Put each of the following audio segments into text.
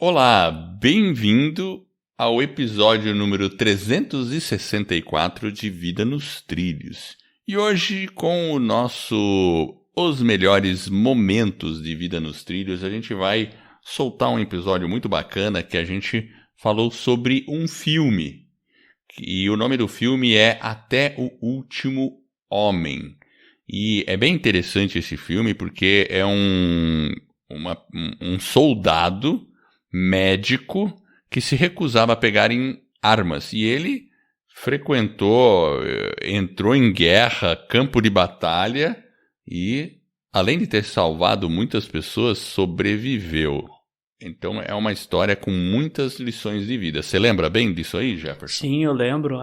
Olá, bem-vindo ao episódio número 364 de Vida nos Trilhos. E hoje, com o nosso Os Melhores Momentos de Vida nos Trilhos, a gente vai soltar um episódio muito bacana que a gente falou sobre um filme. E o nome do filme é Até o Último Homem. E é bem interessante esse filme porque é um soldado médico que se recusava a pegar em armas. E ele entrou em guerra, campo de batalha e, além de ter salvado muitas pessoas, sobreviveu. Então é uma história com muitas lições de vida. Você lembra bem disso aí, Jefferson? Sim, eu lembro.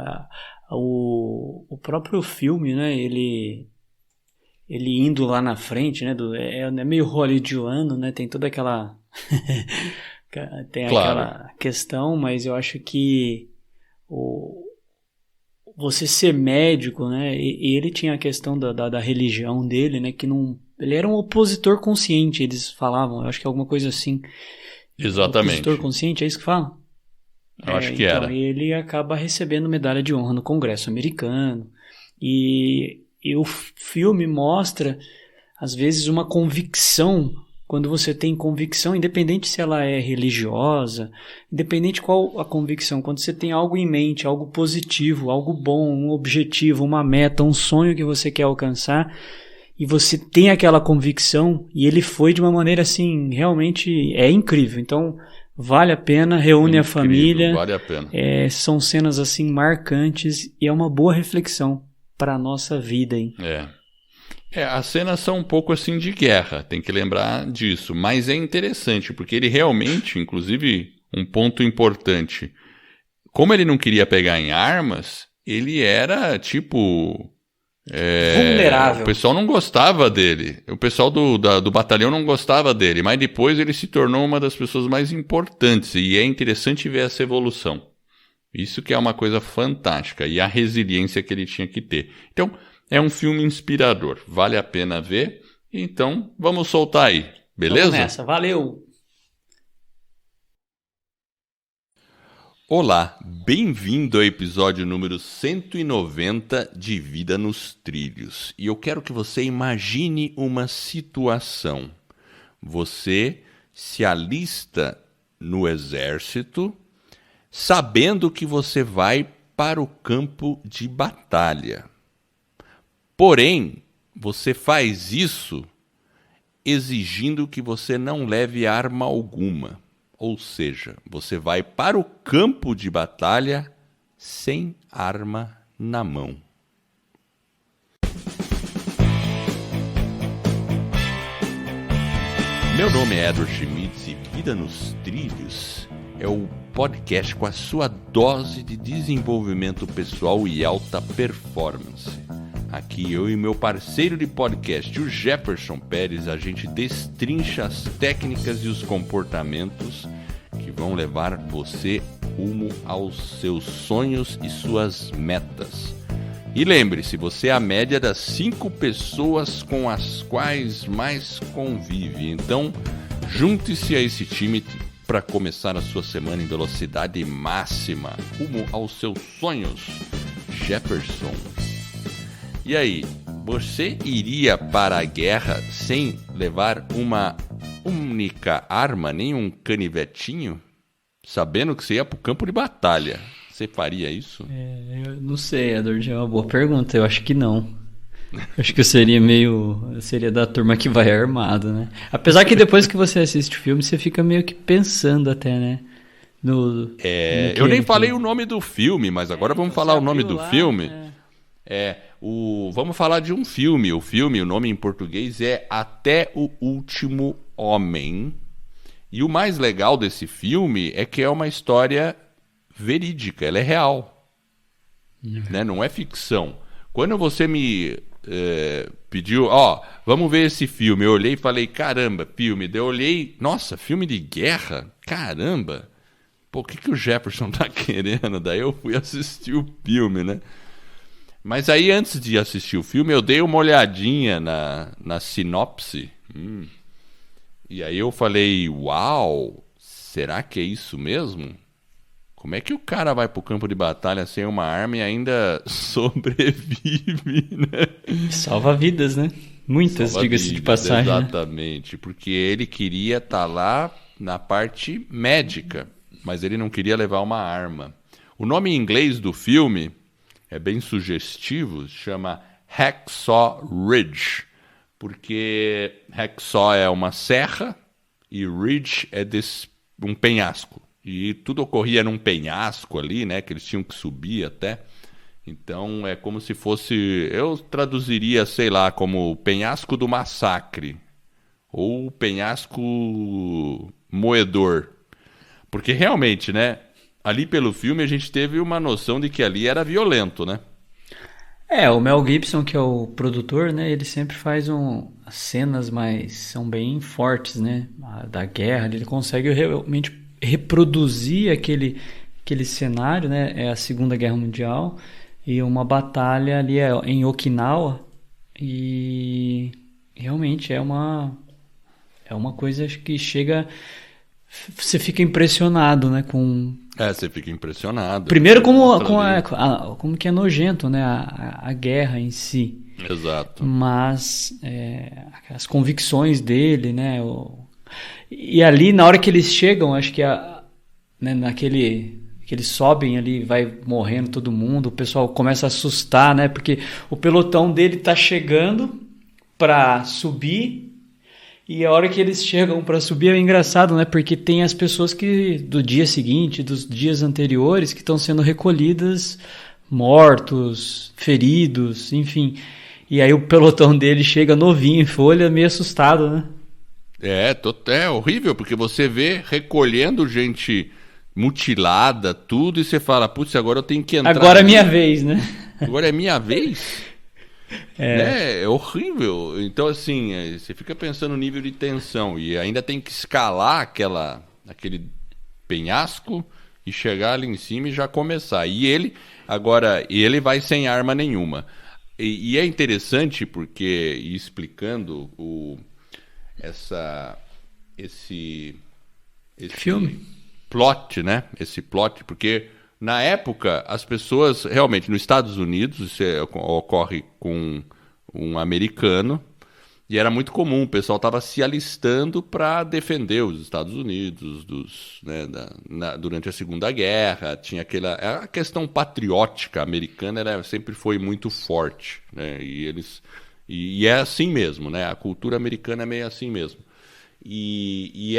O próprio filme, né? Ele indo lá na frente, né? É meio hollywoodiano, né? Tem toda aquela... aquela questão, mas eu acho que você ser médico, né? E ele tinha a questão da religião dele, né? Que não... Ele era um opositor consciente, eles falavam. Eu acho que é alguma coisa assim. Exatamente. Opositor consciente, é isso que fala? Eu acho que era. Então, ele acaba recebendo medalha de honra no Congresso americano. E o filme mostra, às vezes, uma convicção. Quando você tem convicção, independente se ela é religiosa, independente qual a convicção, quando você tem algo em mente, algo positivo, algo bom, um objetivo, uma meta, um sonho que você quer alcançar, e você tem aquela convicção, e ele foi de uma maneira assim, realmente é incrível. Então, vale a pena, reúne a família. Vale a pena. São cenas assim marcantes e é uma boa reflexão para a nossa vida, hein? As cenas são um pouco assim de guerra, tem que lembrar disso, mas é interessante, porque ele realmente, inclusive, um ponto importante, como ele não queria pegar em armas, ele era tipo... vulnerável. O pessoal não gostava dele, o pessoal do batalhão não gostava dele, mas depois ele se tornou uma das pessoas mais importantes, e é interessante ver essa evolução. Isso que é uma coisa fantástica, e a resiliência que ele tinha que ter. Então... é um filme inspirador, vale a pena ver. Então, vamos soltar aí, beleza? Vamos nessa, valeu! Olá, bem-vindo ao episódio número 190 de Vida nos Trilhos. E eu quero que você imagine uma situação. Você se alista no exército, sabendo que você vai para o campo de batalha. Porém, você faz isso exigindo que você não leve arma alguma. Ou seja, você vai para o campo de batalha sem arma na mão. Meu nome é Edward Schmitz e Vida nos Trilhos é o podcast com a sua dose de desenvolvimento pessoal e alta performance. Aqui eu e meu parceiro de podcast, o Jefferson Pérez, a gente destrincha as técnicas e os comportamentos que vão levar você rumo aos seus sonhos e suas metas. E lembre-se, você é a média das 5 pessoas com as quais mais convive. Então, junte-se a esse time para começar a sua semana em velocidade máxima, rumo aos seus sonhos. Jefferson. E aí, você iria para a guerra sem levar uma única arma, nem um canivetinho? Sabendo que você ia para o campo de batalha. Você faria isso? Eu não sei, Edward, é uma boa pergunta. Eu acho que não. Eu acho que eu seria da turma que vai armado, né? Apesar que depois que você assiste o filme, você fica meio que pensando até, né? Eu nem falei o nome do filme, mas agora vamos falar o nome do filme. Vamos falar de um filme. O nome em português é Até o Último Homem. E o mais legal desse filme é que é uma história verídica, ela é real. Né? Não é ficção. Quando você me pediu, vamos ver esse filme, eu olhei e falei, caramba, filme. Daí eu olhei, nossa, filme de guerra? Caramba! Pô, o que o Jefferson tá querendo? Daí eu fui assistir o filme, né? Mas aí, antes de assistir o filme, eu dei uma olhadinha na sinopse. E aí eu falei, uau, será que é isso mesmo? Como é que o cara vai pro campo de batalha sem uma arma e ainda sobrevive, né? Salva vidas, né? Muitas, diga-se de passagem. Exatamente, né? Porque ele queria estar lá na parte médica, mas ele não queria levar uma arma. O nome em inglês do filme é bem sugestivo, chama Hacksaw Ridge, porque Hacksaw é uma serra e Ridge é um penhasco. E tudo ocorria num penhasco ali, né? Que eles tinham que subir até. Então é como se fosse... Eu traduziria, sei lá, como o penhasco do massacre. Ou o penhasco moedor. Porque realmente, né? Ali pelo filme a gente teve uma noção de que ali era violento, né? O Mel Gibson, que é o produtor, né? Ele sempre faz as cenas são bem fortes, né? Da guerra, ele consegue realmente reproduzir aquele cenário, né? É a Segunda Guerra Mundial e uma batalha ali em Okinawa, e realmente é uma coisa que chega, você fica impressionado, né? Você fica impressionado. Primeiro como que é nojento, né? A guerra em si. Exato. Mas as convicções dele, né? E ali, na hora que eles chegam, acho que né, que eles sobem ali, vai morrendo todo mundo, o pessoal começa a assustar, né? Porque o pelotão dele tá chegando para subir, e a hora que eles chegam para subir é engraçado, né? Porque tem as pessoas que do dia seguinte, dos dias anteriores, que estão sendo recolhidas, mortos, feridos, enfim. E aí o pelotão dele chega novinho em folha, meio assustado, né? É horrível, porque você vê recolhendo gente mutilada, tudo, e você fala, putz, agora eu tenho que entrar. Agora é minha vez, né? Agora é minha vez? É horrível. Então, assim, você fica pensando no nível de tensão, e ainda tem que escalar aquele penhasco e chegar ali em cima e já começar. E ele vai sem arma nenhuma. E é interessante porque, explicando esse filme, plot, né? Esse plot, porque na época as pessoas realmente nos Estados Unidos, isso ocorre com um americano, e era muito comum, o pessoal estava se alistando para defender os Estados Unidos durante a Segunda Guerra. Tinha a questão patriótica americana sempre foi muito forte, né? E é assim mesmo, né? A cultura americana é meio assim mesmo. E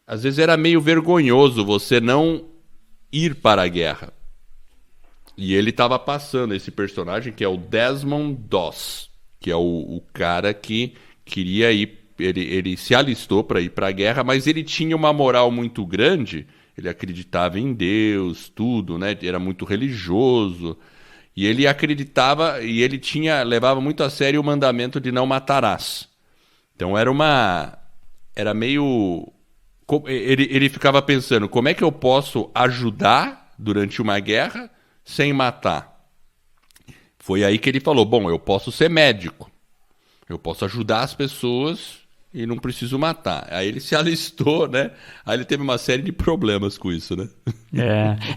às vezes era meio vergonhoso você não ir para a guerra. E ele estava passando, esse personagem, que é o Desmond Doss, que é o cara que queria ir, ele se alistou para ir para a guerra, mas ele tinha uma moral muito grande, ele acreditava em Deus, tudo, né? Era muito religioso. E ele acreditava, e ele levava muito a sério o mandamento de não matarás. Então era meio... Ele ficava pensando, como é que eu posso ajudar durante uma guerra sem matar? Foi aí que ele falou, bom, eu posso ser médico. Eu posso ajudar as pessoas e não preciso matar. Aí ele se alistou, né? Aí ele teve uma série de problemas com isso, né?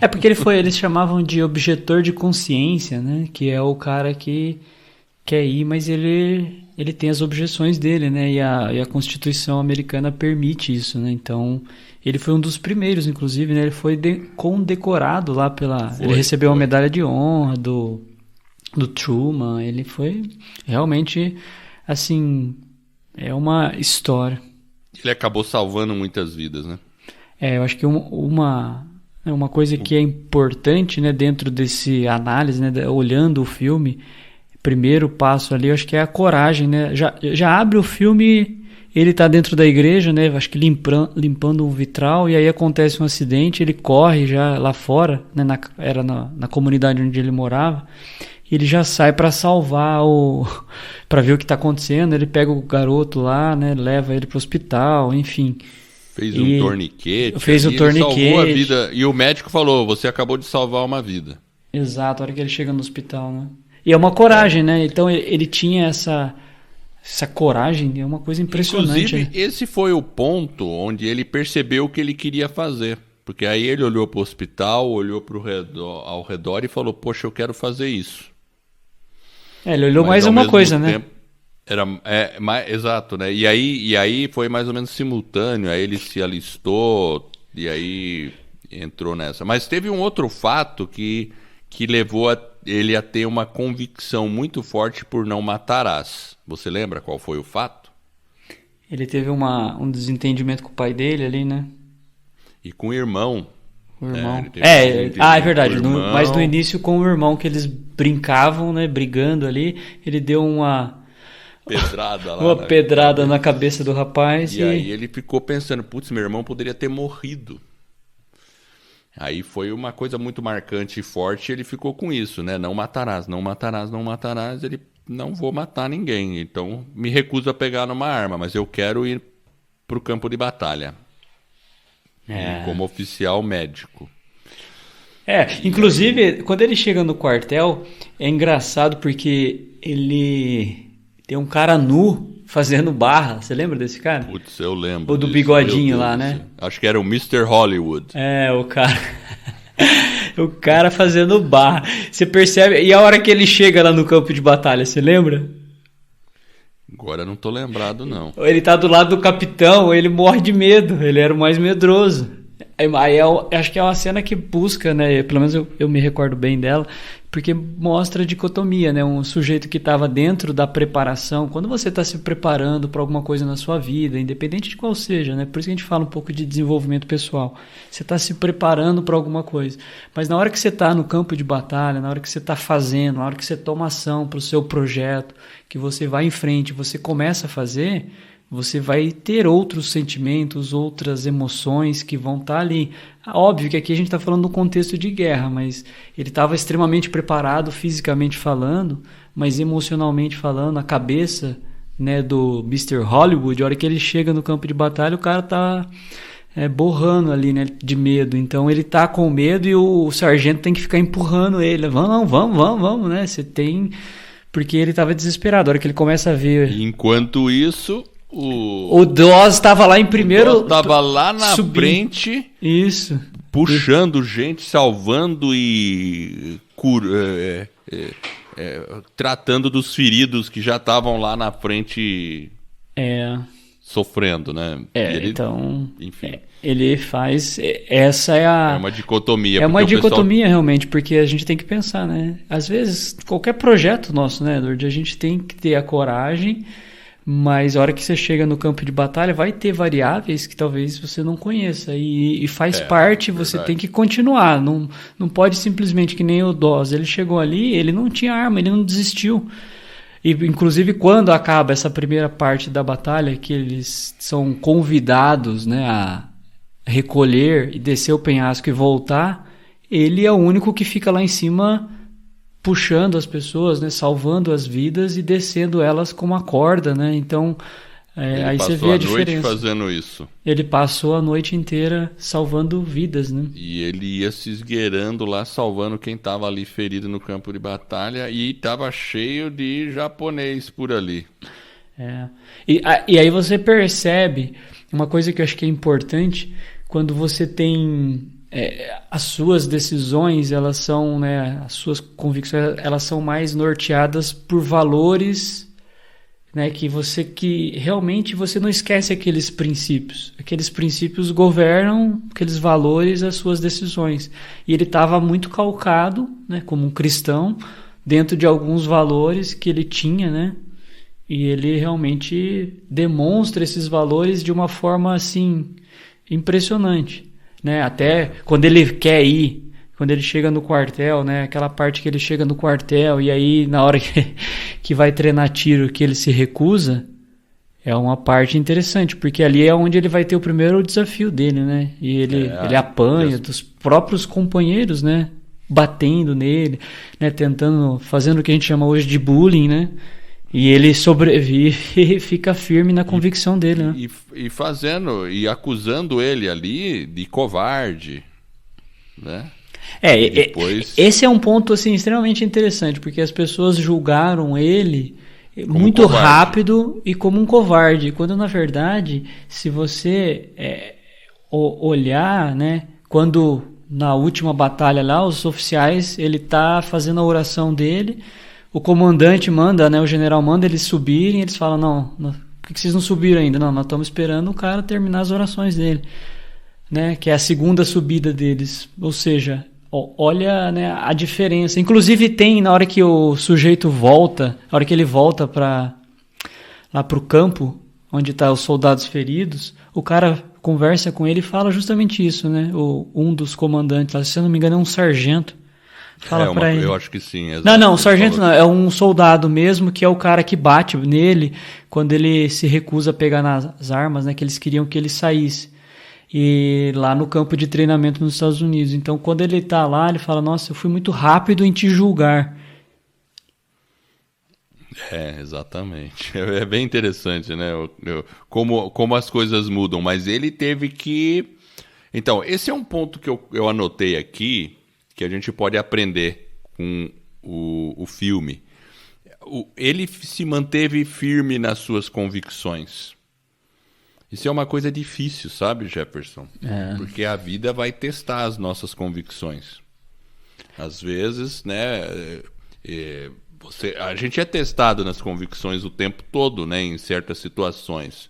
Porque eles chamavam de objetor de consciência, né? Que é o cara que quer ir, mas ele tem as objeções dele, né? E a Constituição americana permite isso, né? Então, ele foi um dos primeiros, inclusive, né? Ele foi condecorado lá ele recebeu uma medalha de honra do Truman. Ele foi realmente, assim, é uma história. Ele acabou salvando muitas vidas, né? Eu acho que uma coisa que é importante, né, dentro desse análise, né, olhando o filme, primeiro passo ali, eu acho que é a coragem, né? Já abre o filme, ele tá dentro da igreja, né? Acho que limpando um vitral, e aí acontece um acidente, ele corre já lá fora, né? Era na comunidade onde ele morava, e ele já sai para salvar para ver o que tá acontecendo. Ele pega o garoto lá, né? Leva ele pro hospital, enfim. Fez um torniquete. Salvou a vida. E o médico falou, você acabou de salvar uma vida. Exato, a hora que ele chega no hospital, né? E é uma coragem, né? Então ele tinha essa essa coragem é uma coisa impressionante. Inclusive, esse foi o ponto onde ele percebeu o que ele queria fazer. Porque aí ele olhou para o hospital, olhou ao redor e falou, poxa, eu quero fazer isso. Ele olhou mais uma coisa, né? Exato, né? E aí foi mais ou menos simultâneo, aí ele se alistou e aí entrou nessa. Mas teve um outro fato que levou ele a ter uma convicção muito forte por não matarás. Você lembra qual foi o fato? Ele teve um desentendimento com o pai dele ali, né? E com o irmão. O irmão. É verdade. Mas no início com o irmão, que eles brincavam, né? Brigando ali. Ele deu uma pedrada lá. Uma pedrada na cabeça do rapaz. E aí ele ficou pensando, putz, meu irmão poderia ter morrido. Aí foi uma coisa muito marcante e forte, ele ficou com isso, né? Não matarás, não matarás, não matarás. Ele, não vou matar ninguém, então me recuso a pegar numa arma, mas eu quero ir para o campo de batalha. Como oficial médico. Inclusive, quando ele chega no quartel, é engraçado porque ele tem um cara nu fazendo barra. Você lembra desse cara? Putz, eu lembro. O do bigodinho lá, né? Acho que era o Mr. Hollywood. O cara. O cara fazendo barra. Você percebe? E a hora que ele chega lá no campo de batalha, você lembra? Agora eu não tô lembrado, não. Ele tá do lado do capitão, ele morre de medo. Ele era o mais medroso. Aí acho que é uma cena que busca, né? Pelo menos eu me recordo bem dela, porque mostra a dicotomia, né? Um sujeito que estava dentro da preparação. Quando você está se preparando para alguma coisa na sua vida, independente de qual seja, né? Por isso que a gente fala um pouco de desenvolvimento pessoal. Você está se preparando para alguma coisa. Mas na hora que você está no campo de batalha, na hora que você está fazendo, na hora que você toma ação para o seu projeto, que você vai em frente, você começa a fazer, você vai ter outros sentimentos, outras emoções que vão estar ali. Óbvio que aqui a gente está falando no contexto de guerra, mas ele estava extremamente preparado fisicamente falando, mas emocionalmente falando, a cabeça, né, do Mr. Hollywood, a hora que ele chega no campo de batalha, o cara está borrando ali, né, de medo. Então ele está com medo e o sargento tem que ficar empurrando ele. Vamos, né? Você tem... Porque ele estava desesperado. A hora que ele começa a ver... Enquanto isso... O Dawes estava lá em primeiro. Estava lá na frente. Isso. Puxando gente, salvando e tratando dos feridos que já estavam lá na frente sofrendo, né? Então. Enfim. Ele faz. Essa é a. É uma dicotomia. É uma dicotomia, realmente, porque a gente tem que pensar, né? Às vezes, qualquer projeto nosso, né, Edward? A gente tem que ter a coragem. Mas a hora que você chega no campo de batalha, vai ter variáveis que talvez você não conheça. E faz parte, você tem que continuar. Não pode simplesmente, que nem o Dawes. Ele chegou ali, ele não tinha arma, ele não desistiu. E, inclusive, quando acaba essa primeira parte da batalha, que eles são convidados, né, a recolher e descer o penhasco e voltar, ele é o único que fica lá em cima... puxando as pessoas, né, salvando as vidas e descendo elas com uma corda, né? Então, aí você vê a diferença. Ele passou a noite fazendo isso. Ele passou a noite inteira salvando vidas, né? E ele ia se esgueirando lá, salvando quem estava ali ferido no campo de batalha, e estava cheio de japonês por ali. E aí você percebe uma coisa que eu acho que é importante, quando você tem... as suas decisões, elas são, né, as suas convicções, elas são mais norteadas por valores, né, que realmente você não esquece aqueles princípios governam aqueles valores, as suas decisões, e ele estava muito calcado, né, como um cristão, dentro de alguns valores que ele tinha, né, e ele realmente demonstra esses valores de uma forma assim impressionante. Né? Até quando ele quer ir, quando ele chega no quartel, né? Aquela parte que ele chega no quartel e aí na hora que vai treinar tiro que ele se recusa, é uma parte interessante, porque ali é onde ele vai ter o primeiro desafio dele, né? E ele apanha dos próprios companheiros, né? Batendo nele, né? Fazendo o que a gente chama hoje de bullying, né? E ele sobrevive e fica firme na convicção dele, né? E acusando ele ali de covarde, né? Esse é um ponto assim extremamente interessante, porque as pessoas julgaram ele muito rápido e como um covarde. Quando, na verdade, se você olhar, né, quando na última batalha lá, os oficiais, ele tá fazendo a oração dele, o comandante manda, né, o general manda eles subirem, eles falam, não, por que vocês não subiram ainda? Não, nós estamos esperando o cara terminar as orações dele, né, que é a segunda subida deles. Ou seja, olha, né, a diferença. Inclusive tem, na hora que o sujeito volta, na hora que ele volta lá pro campo, onde tá os soldados feridos, o cara conversa com ele e fala justamente isso, né? Um dos comandantes, lá, se eu não me engano, é um sargento. Fala pra ele. Eu acho que sim. Não, o sargento não, é um soldado mesmo, que é o cara que bate nele quando ele se recusa a pegar nas armas, né? Que eles queriam que ele saísse. E lá no campo de treinamento nos Estados Unidos. Então, quando ele tá lá, ele fala, nossa, eu fui muito rápido em te julgar. Exatamente. É bem interessante, né? Como as coisas mudam. Mas ele teve que... Então, esse é um ponto que eu anotei aqui, que a gente pode aprender com o filme. Ele se manteve firme nas suas convicções. Isso é uma coisa difícil, sabe, Jefferson? Porque a vida vai testar as nossas convicções. Às vezes, né... a gente é testado nas convicções o tempo todo, né, em certas situações.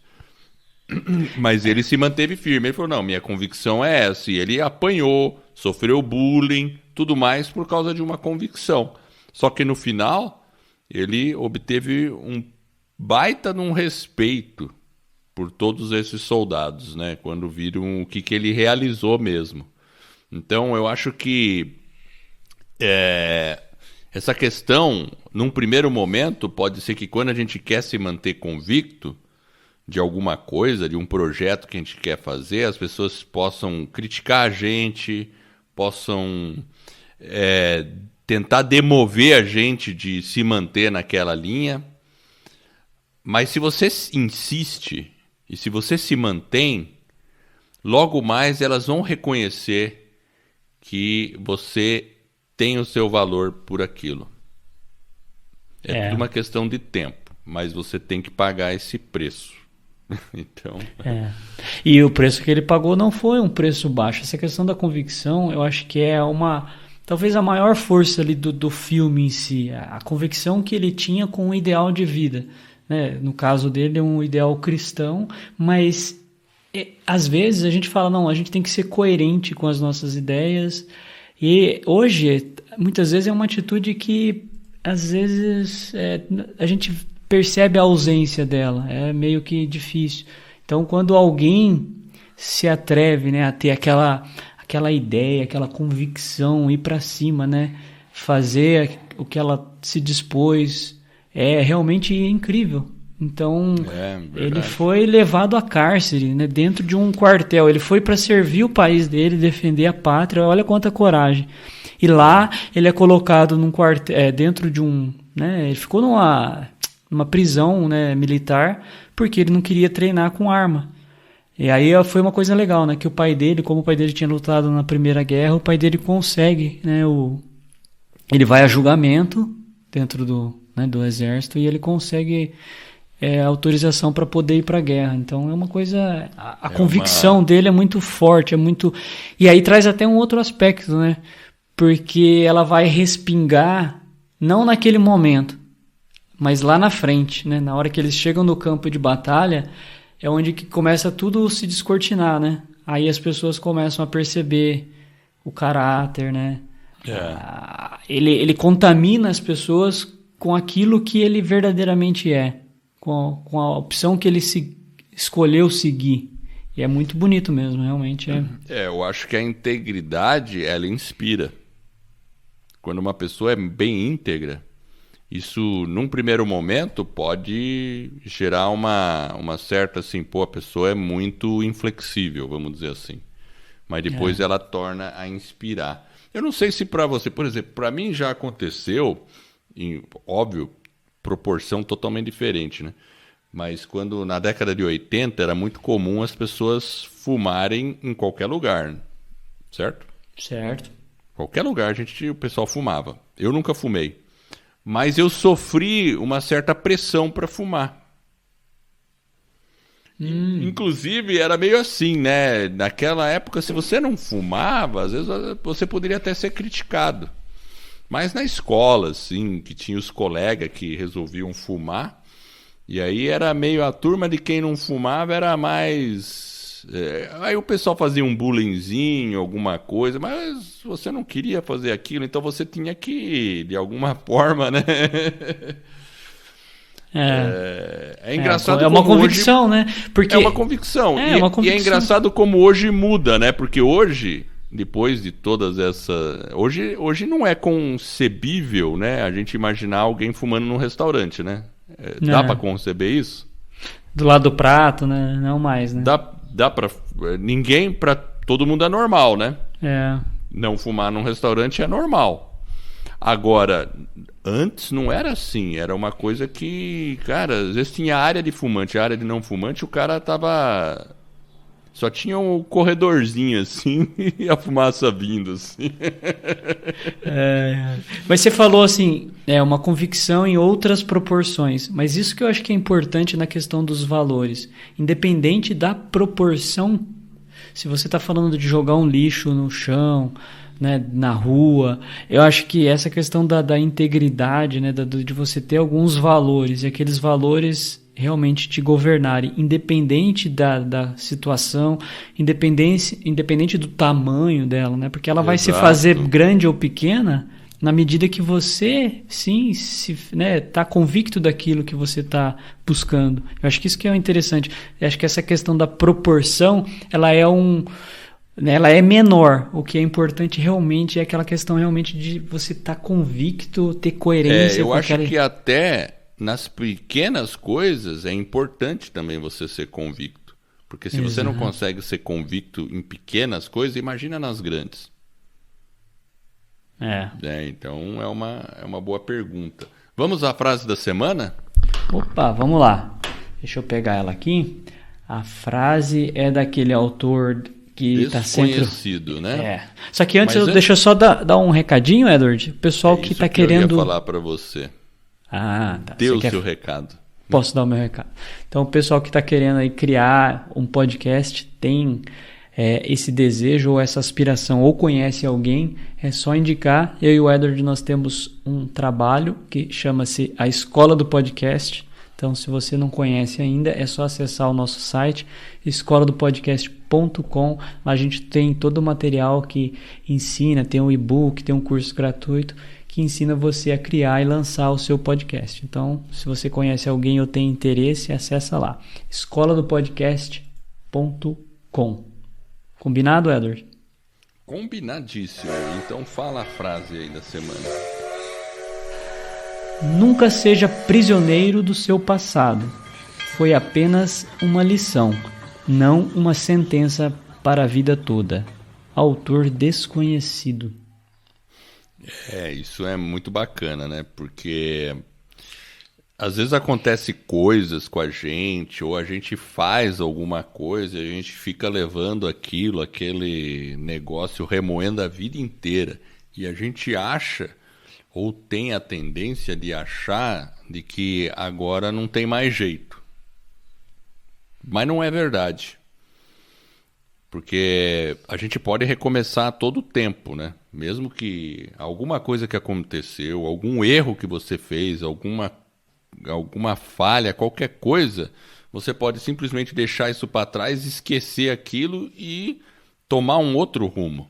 Mas ele se manteve firme. Ele falou, não, minha convicção é essa. E ele apanhou, sofreu bullying, tudo mais por causa de uma convicção. Só que no final, ele obteve um baita num respeito por todos esses soldados, né, quando viram o que ele realizou mesmo. Então, eu acho que essa questão, num primeiro momento, pode ser que quando a gente quer se manter convicto de alguma coisa, de um projeto que a gente quer fazer, as pessoas possam criticar a gente, possam tentar demover a gente de se manter naquela linha. Mas se você insiste e se você se mantém, logo mais elas vão reconhecer que você tem o seu valor por aquilo. É tudo uma questão de tempo, mas você tem que pagar esse preço. Então... E o preço que ele pagou não foi um preço baixo. Essa questão da convicção, eu acho que é talvez a maior força ali do filme em si. A convicção que ele tinha com o ideal de vida, né? No caso dele, é um ideal cristão, mas às vezes a gente fala, não, a gente tem que ser coerente com as nossas ideias. E hoje, muitas vezes, é uma atitude que, às vezes, a gente percebe a ausência dela. É meio que difícil. Então, quando alguém se atreve, né, a ter aquela ideia, aquela convicção, ir para cima, né, fazer o que ela se dispôs, é realmente incrível. Então, ele foi levado à cárcere, né, dentro de um quartel. Ele foi para servir o país dele, defender a pátria. Olha quanta coragem. E lá ele é colocado num quartel, dentro de um... Né, ele ficou numa prisão, né, militar, porque ele não queria treinar com arma. E aí foi uma coisa legal, né, que o pai dele, como o pai dele tinha lutado na Primeira Guerra, o pai dele consegue, né, ele vai a julgamento dentro do exército e ele consegue... autorização para poder ir para a guerra. Então é uma coisa... A convicção dele é muito forte, é muito... E aí traz até um outro aspecto, né? Porque ela vai respingar, não naquele momento, mas lá na frente, né? Na hora que eles chegam no campo de batalha, é onde que começa tudo se descortinar, né? Aí as pessoas começam a perceber o caráter, né? Ele contamina as pessoas com aquilo que ele verdadeiramente é. Com a opção que ele escolheu seguir. E é muito bonito mesmo, realmente. Eu acho que a integridade, ela inspira. Quando uma pessoa é bem íntegra, isso, num primeiro momento, pode gerar uma certa, assim, a pessoa é muito inflexível, vamos dizer assim. Mas depois ela torna a inspirar. Eu não sei se para você, por exemplo, para mim já aconteceu, óbvio, proporção totalmente diferente, né? Mas quando na década de 80 era muito comum as pessoas fumarem em qualquer lugar, certo? Certo. Qualquer lugar o pessoal fumava. Eu nunca fumei, mas eu sofri uma certa pressão para fumar. Inclusive, era meio assim, né? Naquela época, se você não fumava, às vezes você poderia até ser criticado. Mas na escola, assim, que tinha os colegas que resolviam fumar, e aí era meio a turma de quem não fumava era mais... aí o pessoal fazia um bullyingzinho, alguma coisa, mas você não queria fazer aquilo, então você tinha que, de alguma forma, né? É engraçado é uma como convicção, hoje, né? Porque é uma convicção. é uma E é convicção. engraçado como hoje muda, né? Porque hoje, depois de todas essas... Hoje não é concebível, né? A gente imaginar alguém fumando num restaurante, né? Dá pra conceber isso? Do lado do prato, né? Não mais, né? Dá pra... Ninguém, pra todo mundo é normal, né? É. Não fumar num restaurante é normal. Agora, antes não era assim. Era uma coisa que, cara, às vezes tinha área de fumante, área de não fumante, o cara tava... Só tinha um corredorzinho assim e a fumaça vindo assim. Mas você falou assim, uma convicção em outras proporções. Mas isso que eu acho que é importante na questão dos valores. Independente da proporção, se você está falando de jogar um lixo no chão, né, na rua, eu acho que essa questão da integridade, né, de você ter alguns valores e aqueles valores realmente te governarem, independente da situação, independente do tamanho dela, né? Porque ela vai se fazer grande ou pequena na medida que você, sim, tá convicto daquilo que você está buscando. Eu acho que isso que é interessante. Eu acho que essa questão da proporção, ela é menor. O que é importante realmente é aquela questão realmente de você estar convicto, ter coerência. Eu acho que até nas pequenas coisas é importante também você ser convicto. Porque se você não consegue ser convicto em pequenas coisas, imagina nas grandes. Então é uma boa pergunta. Vamos à frase da semana? Opa, vamos lá. Deixa eu pegar ela aqui. A frase é daquele autor que está sempre... Desconhecido, né? Só que deixa eu só dar um recadinho, Edward. O pessoal que está querendo... Eu ia falar para você. Tá. Dê o seu recado. Posso dar o meu recado. Então, o pessoal que está querendo aí criar um podcast tem esse desejo ou essa aspiração ou conhece alguém, é só indicar. Eu e o Edward, nós temos um trabalho que chama-se A Escola do Podcast. Então, se você não conhece ainda, é só acessar o nosso site, escoladopodcast.com. Lá a gente tem todo o material que ensina, tem um e-book, tem um curso gratuito que ensina você a criar e lançar o seu podcast. Então, se você conhece alguém ou tem interesse, acessa lá, escoladopodcast.com. Combinado, Edward? Combinadíssimo. Então fala a frase aí da semana. Nunca seja prisioneiro do seu passado. Foi apenas uma lição, não uma sentença para a vida toda. Autor desconhecido. Isso é muito bacana, né? Porque às vezes acontece coisas com a gente, ou a gente faz alguma coisa e a gente fica levando aquele negócio remoendo a vida inteira. E a gente acha, ou tem a tendência de achar, de que agora não tem mais jeito. Mas não é verdade. Porque a gente pode recomeçar a todo tempo, né? Mesmo que alguma coisa que aconteceu, algum erro que você fez, alguma falha, qualquer coisa, você pode simplesmente deixar isso para trás, esquecer aquilo e tomar um outro rumo.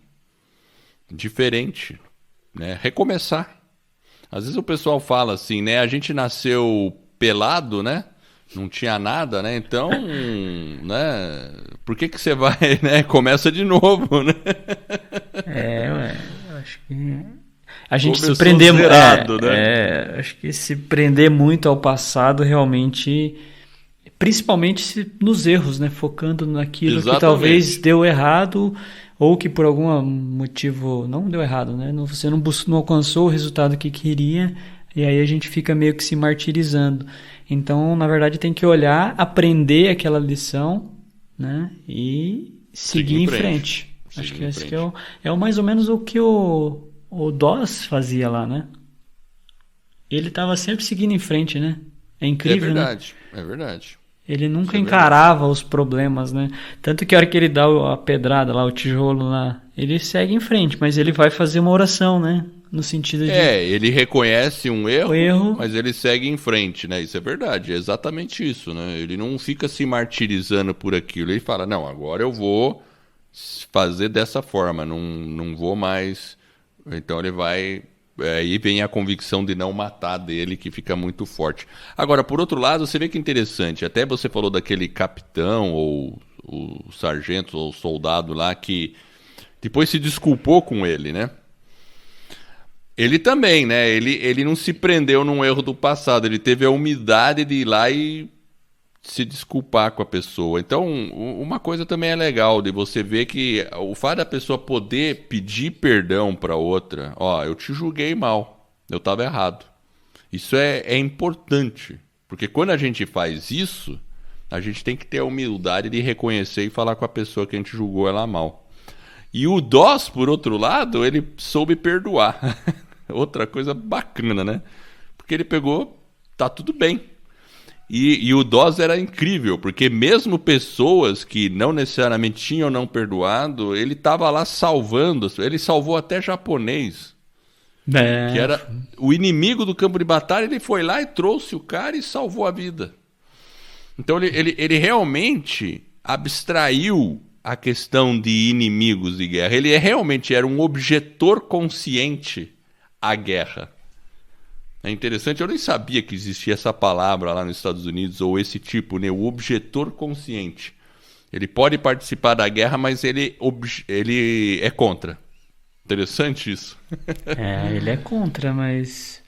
Diferente, né? Recomeçar. Às vezes o pessoal fala assim, né? A gente nasceu pelado, né? Não tinha nada, né? Então, né? Por que você vai, né? Começa de novo, né? Eu acho que a gente Começou se prender zerado, né? Acho que se prender muito ao passado realmente, principalmente nos erros, né? Focando naquilo que talvez deu errado ou que por algum motivo não deu errado, né? Você não alcançou o resultado que queria e aí a gente fica meio que se martirizando. Então, na verdade, tem que olhar, aprender aquela lição, né? E seguir em frente. Acho que esse que é mais ou menos o que o Dawes fazia lá, né? ele tava sempre seguindo em frente, né? É incrível, né? É verdade. Ele Isso nunca é encarava os problemas, né? Tanto que a hora que ele dá a pedrada lá, o tijolo lá, ele segue em frente, mas ele vai fazer uma oração, né? No sentido de Ele reconhece um o erro, erro. mas ele segue em frente, né? Isso é verdade, é exatamente isso, né? Ele não fica se martirizando por aquilo. Ele fala, não, agora eu vou fazer dessa forma, não vou mais. Então ele vai. Aí vem a convicção de não matar dele, que fica muito forte. Agora, por outro lado, você vê que interessante. Até você falou daquele capitão, ou o sargento, ou o soldado lá, que depois se desculpou com ele, né? Ele também, né? Ele não se prendeu num erro do passado. Ele teve a humildade de ir lá e se desculpar com a pessoa. Então, uma coisa também é legal de você ver que o fato da pessoa poder pedir perdão para outra, ó, eu te julguei mal, eu estava errado. Isso é importante, porque quando a gente faz isso, a gente tem que ter a humildade de reconhecer e falar com a pessoa que a gente julgou ela mal. E o Doss, por outro lado, ele soube perdoar. Outra coisa bacana, né? Porque ele pegou, tá tudo bem. E o Doss era incrível, porque mesmo pessoas que não necessariamente tinham não perdoado, ele estava lá salvando, ele salvou até japonês, que era o inimigo do campo de batalha, ele foi lá e trouxe o cara e salvou a vida. Então ele realmente abstraiu a questão de inimigos de guerra. Ele realmente era um objetor consciente à guerra. É interessante, eu nem sabia que existia essa palavra lá nos Estados Unidos, ou esse tipo, né? O objetor consciente. Ele pode participar da guerra, mas ele é contra. Interessante isso. Ele é contra, mas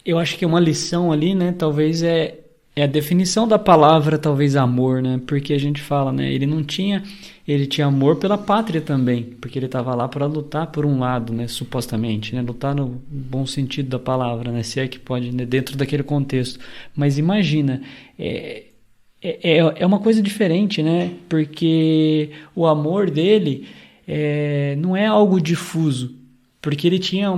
eu acho que uma lição ali, né? Talvez é a definição da palavra, talvez amor, né? Porque a gente fala, né? Ele tinha amor pela pátria também, porque ele estava lá para lutar por um lado, né? Supostamente, né? Lutar no bom sentido da palavra, né? Se é que pode, né? Dentro daquele contexto. Mas imagina, é uma coisa diferente, né? Porque o amor dele não é algo difuso, porque ele tinha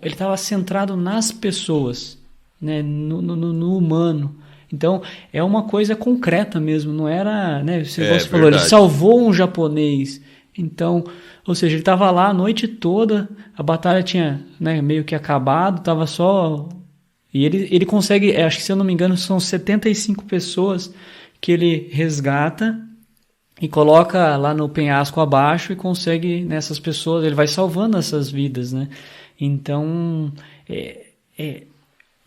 ele estava centrado nas pessoas, né? No humano. Então, é uma coisa concreta mesmo, não era, né, você falou, ele salvou um japonês. Então, ou seja, ele estava lá a noite toda, a batalha tinha, né, meio que acabado, estava só... E ele consegue, acho que se eu não me engano, são 75 pessoas que ele resgata e coloca lá no penhasco abaixo e consegue, nessas pessoas, ele vai salvando essas vidas, né? Então,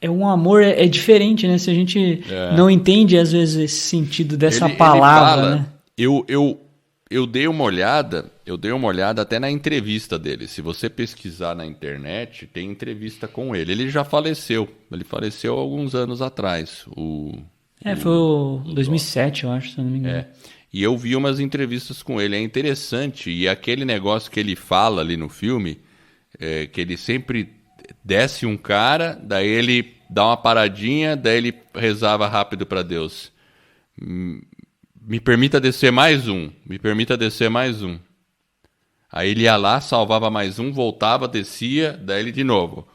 um amor diferente, né? Se a gente não entende, às vezes, esse sentido dessa palavra, ele fala, né? Eu dei uma olhada até na entrevista dele. Se você pesquisar na internet, tem entrevista com ele. Ele já faleceu. Ele faleceu há alguns anos atrás. Foi o 2007, eu acho, se eu não me engano. E eu vi umas entrevistas com ele. É interessante. E aquele negócio que ele fala ali no filme, que ele sempre desce um cara, daí ele dá uma paradinha, daí ele rezava rápido para Deus. Me permita descer mais um. Me permita descer mais um. Aí ele ia lá, salvava mais um, voltava, descia, daí ele de novo.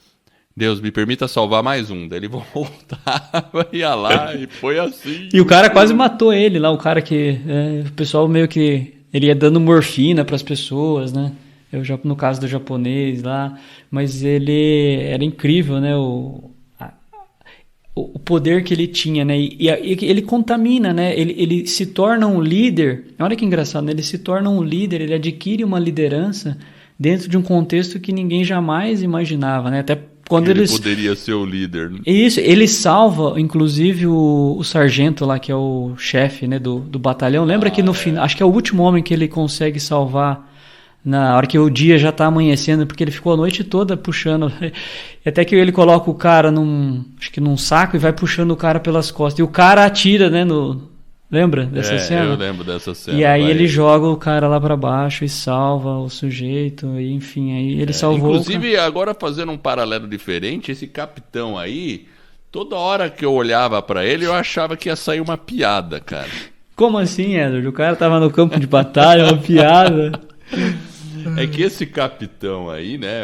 Deus, me permita salvar mais um. Daí ele voltava, ia lá e foi assim. E o cara quase matou ele lá, o cara que... o pessoal meio que... Ele ia dando morfina para as pessoas, né? No caso do japonês lá. Mas ele era incrível, né? O poder que ele tinha, né? E ele contamina, né? Ele se torna um líder. Olha que engraçado, né? Ele se torna um líder, ele adquire uma liderança dentro de um contexto que ninguém jamais imaginava, né? Até quando ele poderia ser o líder, né? Isso, ele salva, inclusive, o sargento lá, que é o chefe, né, do batalhão. Lembra que no final, acho que é o último homem que ele consegue salvar na hora que o dia já tá amanhecendo, porque ele ficou a noite toda puxando. Até que ele coloca o cara num saco e vai puxando o cara pelas costas. E o cara atira, né, lembra dessa cena? Eu lembro dessa cena. E aí ele joga o cara lá pra baixo e salva o sujeito, e enfim, aí ele salvou. Inclusive, agora fazendo um paralelo diferente, esse capitão aí, toda hora que eu olhava pra ele, eu achava que ia sair uma piada, cara. Como assim, Edward? O cara tava no campo de batalha, uma piada. É que esse capitão aí, né,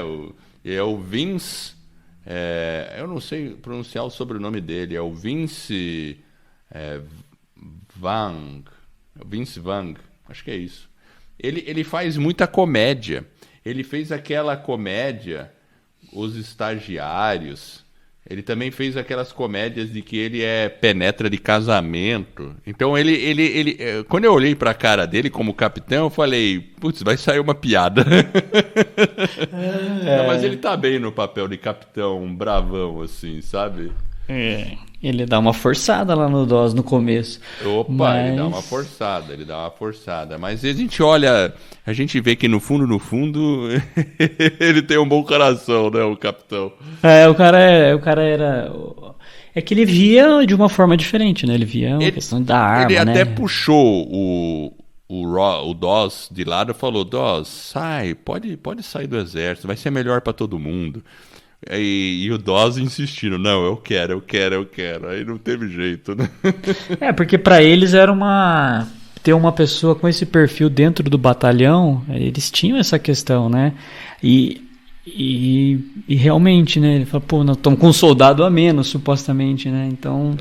é o Vince Eu não sei pronunciar o sobrenome dele, é o Vince Vang. Vince Vang, acho que é isso. Ele faz muita comédia. Ele fez aquela comédia Os Estagiários. Ele também fez aquelas comédias de que ele é penetra de casamento. Então, quando eu olhei pra cara dele como capitão, eu falei, putz, vai sair uma piada. Não, mas ele tá bem no papel de capitão, bravão, assim, sabe? Ele dá uma forçada lá no DOS no começo. Opa, ele dá uma forçada. Mas a gente olha, a gente vê que no fundo, ele tem um bom coração, né, o capitão. O cara era... É que ele via de uma forma diferente, né? Ele via uma questão da arma, ele né? até puxou o DOS de lado e falou, DOS, sai, pode sair do exército, vai ser melhor pra todo mundo. E o DOS insistindo, não, eu quero. Aí não teve jeito, né? Porque pra eles era ter uma pessoa com esse perfil dentro do batalhão, eles tinham essa questão, né? E realmente, né? Ele falou, pô, nós estamos com um soldado a menos, supostamente, né? Então,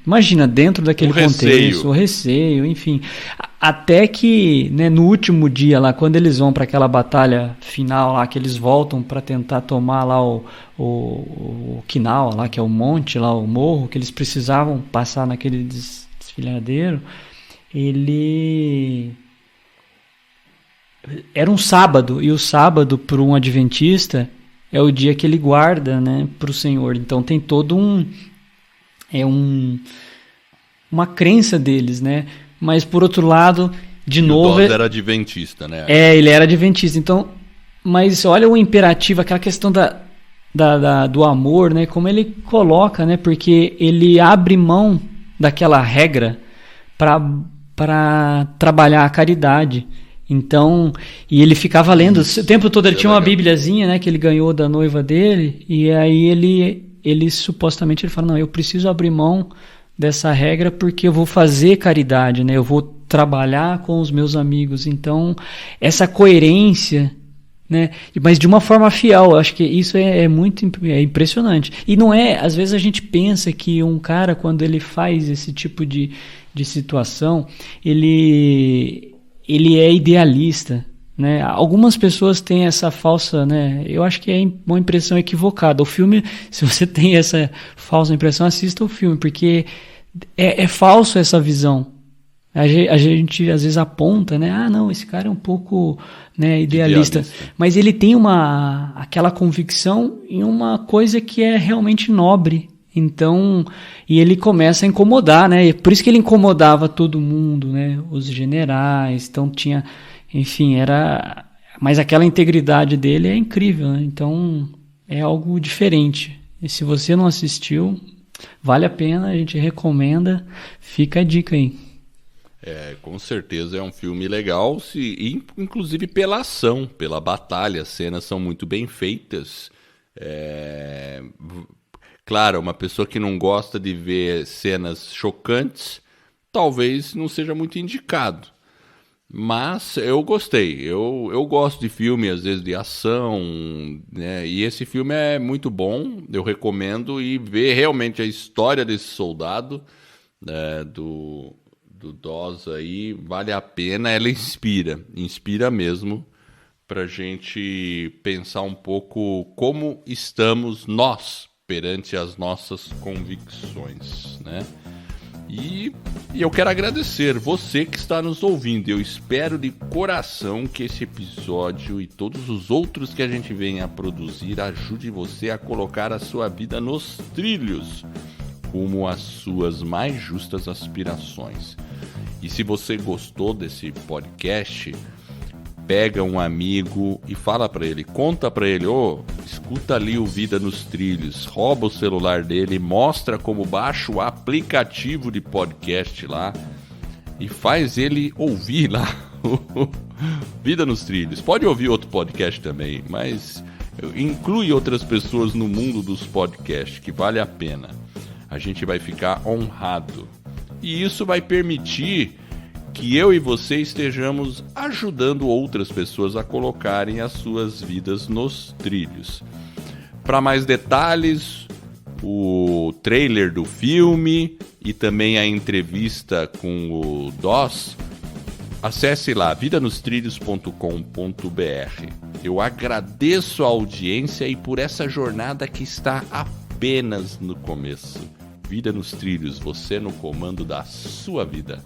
imagina, dentro daquele contexto, o receio, enfim. Até que, né, no último dia lá, quando eles vão para aquela batalha final lá, que eles voltam para tentar tomar lá o Kinal, lá, que é o monte, lá, o morro, que eles precisavam passar naquele desfiladeiro, era um sábado, e o sábado, para um adventista, é o dia que ele guarda, né, para o Senhor. Então tem todo uma crença deles, né? Mas por outro lado, de novo... O DOS era adventista, né? Ele era adventista. Então, mas olha o imperativo, aquela questão do amor, né? Como ele coloca, né? Porque ele abre mão daquela regra para trabalhar a caridade. Então, e ele ficava lendo, o tempo todo ele tinha uma bibliazinha, né? Que ele ganhou da noiva dele, e aí ele supostamente ele fala, não, eu preciso abrir mão dessa regra porque eu vou fazer caridade, né? Eu vou trabalhar com os meus amigos. Então, essa coerência, né? Mas de uma forma fiel, eu acho que isso é muito impressionante. E não é, às vezes a gente pensa que um cara, quando ele faz esse tipo de situação, ele é idealista, né? Algumas pessoas têm essa falsa, né? Eu acho que é uma impressão equivocada. O filme, se você tem essa falsa impressão, assista o filme, porque é falso essa visão. A gente às vezes aponta, né? Ah, não, esse cara é um pouco, né, idealista. Mas ele tem aquela convicção em uma coisa que é realmente nobre. Então, e ele começa a incomodar, né? Por isso que ele incomodava todo mundo, né? Os generais, então tinha... Enfim, mas aquela integridade dele é incrível, né? Então é algo diferente. E se você não assistiu, vale a pena, a gente recomenda, fica a dica aí. Com certeza é um filme legal, inclusive pela ação, pela batalha, as cenas são muito bem feitas. Claro, uma pessoa que não gosta de ver cenas chocantes, talvez não seja muito indicado. Mas eu gostei, eu gosto de filme, às vezes, de ação, né? E esse filme é muito bom, eu recomendo, e ver realmente a história desse soldado, né, do DOS aí, vale a pena, ela inspira mesmo, pra gente pensar um pouco como estamos nós perante as nossas convicções, né? E eu quero agradecer você que está nos ouvindo. Eu espero de coração que esse episódio e todos os outros que a gente venha a produzir ajude você a colocar a sua vida nos trilhos, rumo às suas mais justas aspirações. E se você gostou desse podcast, pega um amigo e fala para ele, conta para ele, escuta ali o Vida nos Trilhos, rouba o celular dele, mostra como baixa o aplicativo de podcast lá e faz ele ouvir lá o Vida nos Trilhos. Pode ouvir outro podcast também, mas inclui outras pessoas no mundo dos podcasts, que vale a pena. A gente vai ficar honrado. E isso vai permitir que eu e você estejamos ajudando outras pessoas a colocarem as suas vidas nos trilhos. Para mais detalhes, o trailer do filme e também a entrevista com o Doss, acesse lá vidanostrilhos.com.br. Eu agradeço a audiência e por essa jornada que está apenas no começo. Vida nos Trilhos, você no comando da sua vida.